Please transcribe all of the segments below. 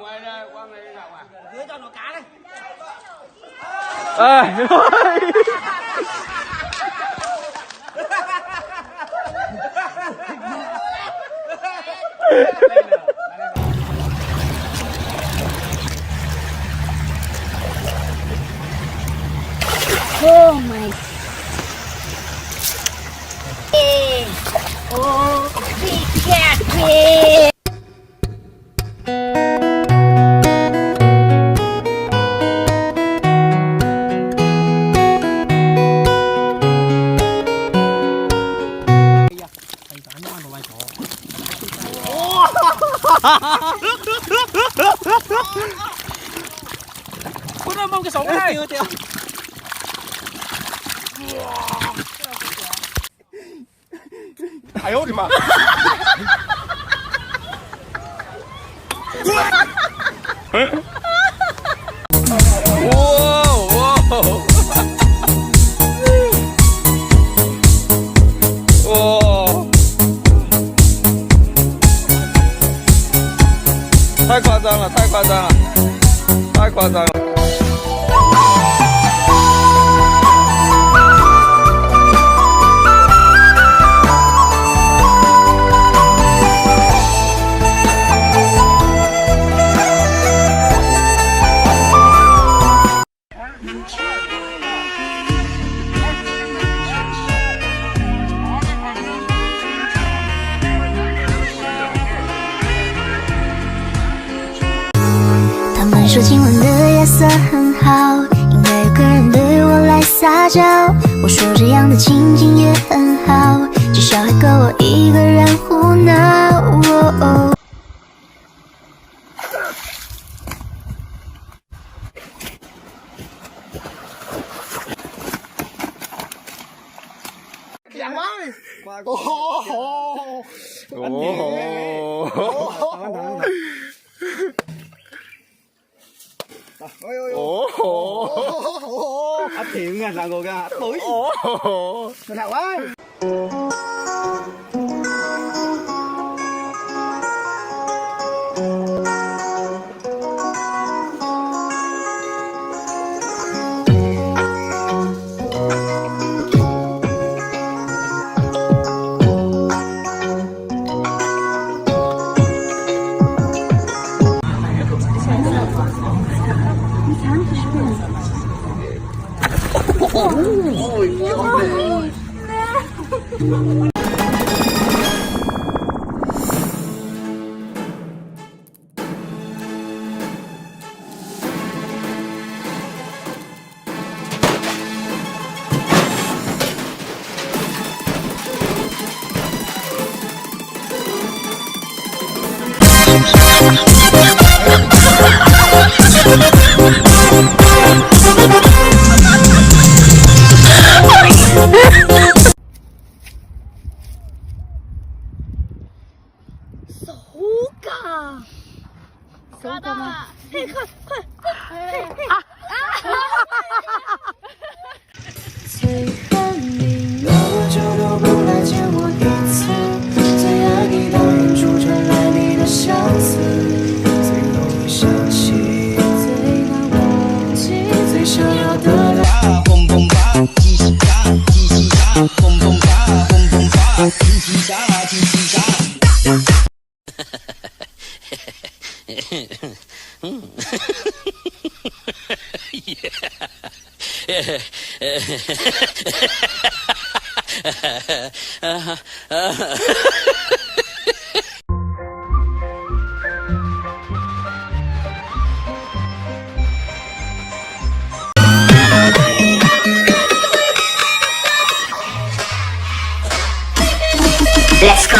ngoài đây qua ngoài đây rộng à? Đưa cho nó cá đây. Oh my. Oh, big cat pig. Có nó mong cái sống này. Ai ơi mà.太夸张了，太夸张了，太夸张了。说今晚的夜色很好，应该有个人对我来撒娇。我说这样的情景也很好，至少还够我一个人胡闹。Dạ quá đi. Áp thiện nha, là ngồi ra áp mũi. Mình nào quá. Let's go.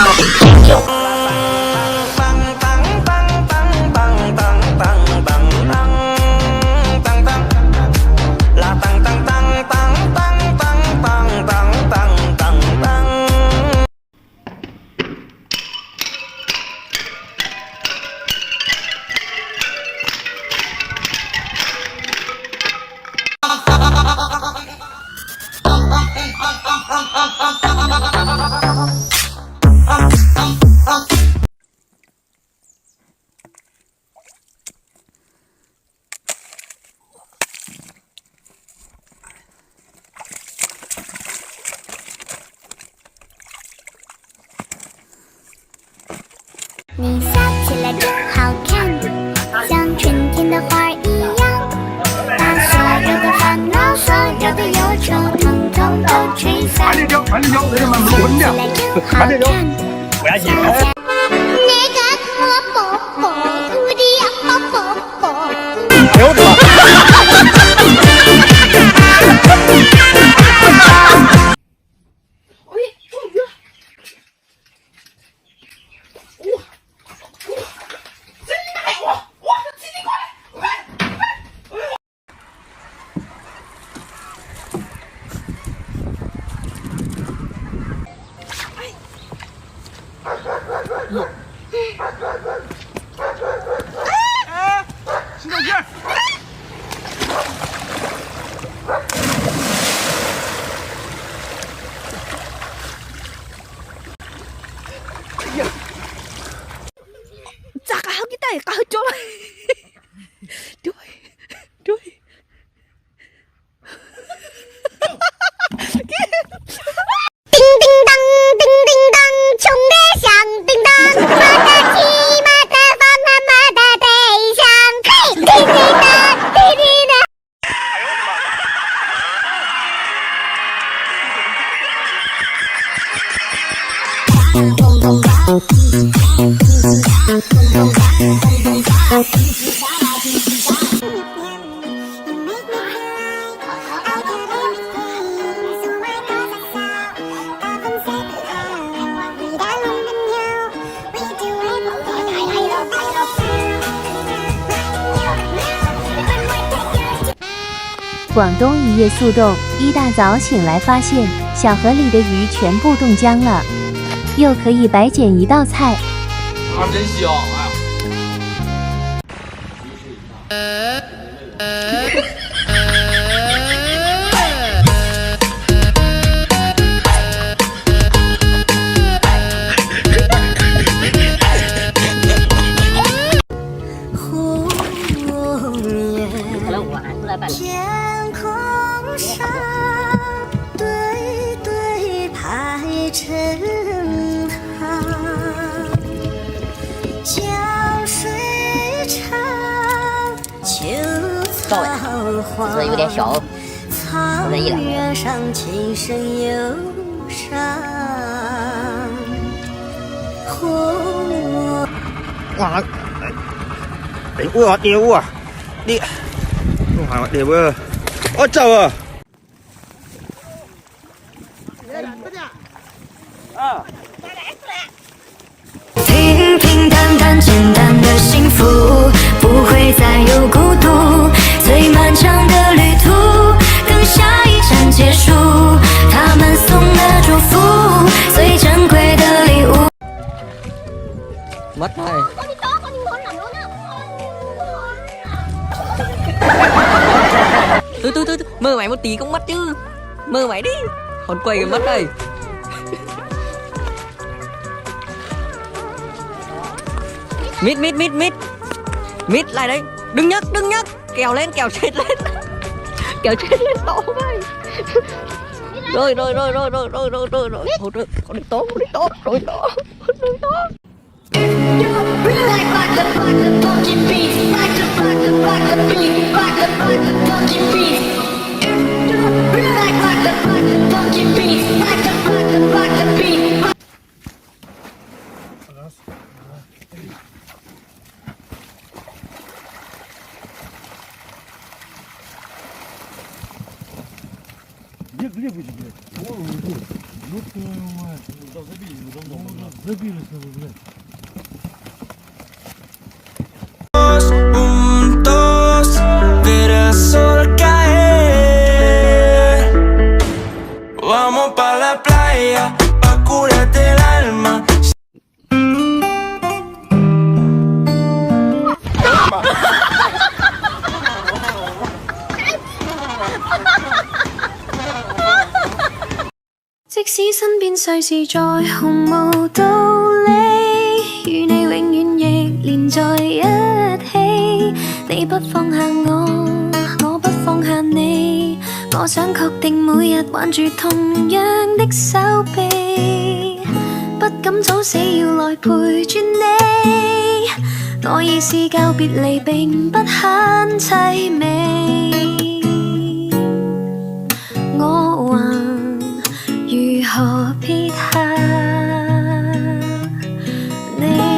好看，像春天的花儿一样，把所有的烦恼、所有的忧愁，统统都吹散。看起来真好看。不要紧。哎呦我的妈！石头劲儿！Chả cả cái tay cả chỗ này. Đuổi. Đuổi. Ding ding dong, ding ding dong， 穷的响叮当，马的骑，马的放，马的背上，嘿，滴滴答，滴滴答。广东一夜速冻，一大早醒来发现小河里的鱼全部冻僵了，又可以白捡一道菜。啊，真香！哎呀。天空上对对排成行，江水长，秋草黄。这有点小，草原上琴声忧伤。哇！哎，我屌啊！你。行我屌啊！我走啊！平平淡淡，简单的幸福，不会再有孤独。最漫长的旅途，等下一站结束，他们送的祝福，最珍贵的礼物。Mất rồi. Tôi mơ mày một tí cũng mất chứ. Mơ mày đi. Hồn quay mất rồi. Mít lại đây. Đừng nhấc. Kéo lên, kéo chết lên. Kéo chết lên tổ mày. Rồi. Hỗ trợ. Có đừng tốt. Rồi đó. Juntos verás sol caer. Vamos pa la playa pa curarte el alma.即使身邊世事再毫無道理，與你永遠亦連在一起。你不放下我，我不放下你。我想確定每日挽住同樣的手臂，不敢早死要來陪住你。我意思告別離並不很凄美，我還如何撇下你？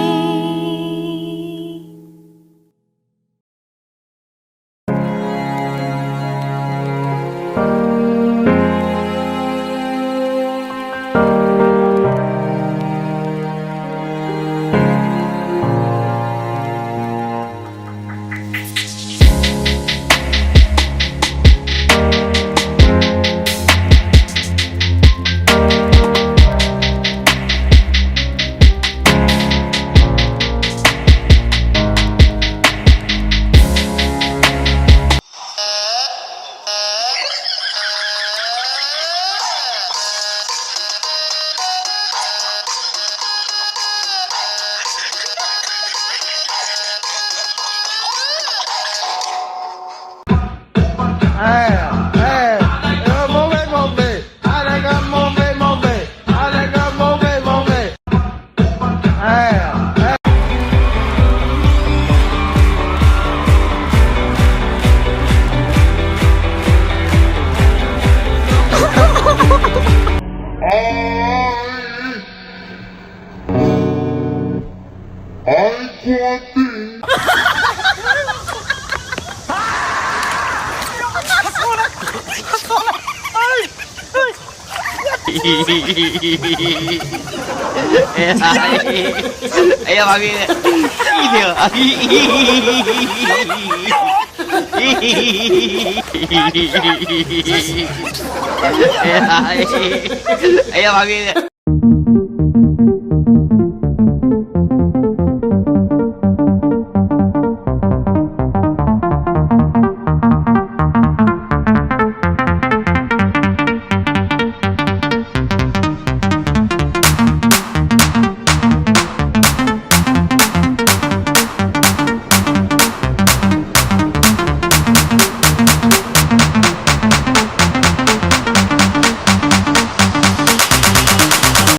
哎呀妈逼的，一听啊！哎呀妈逼的！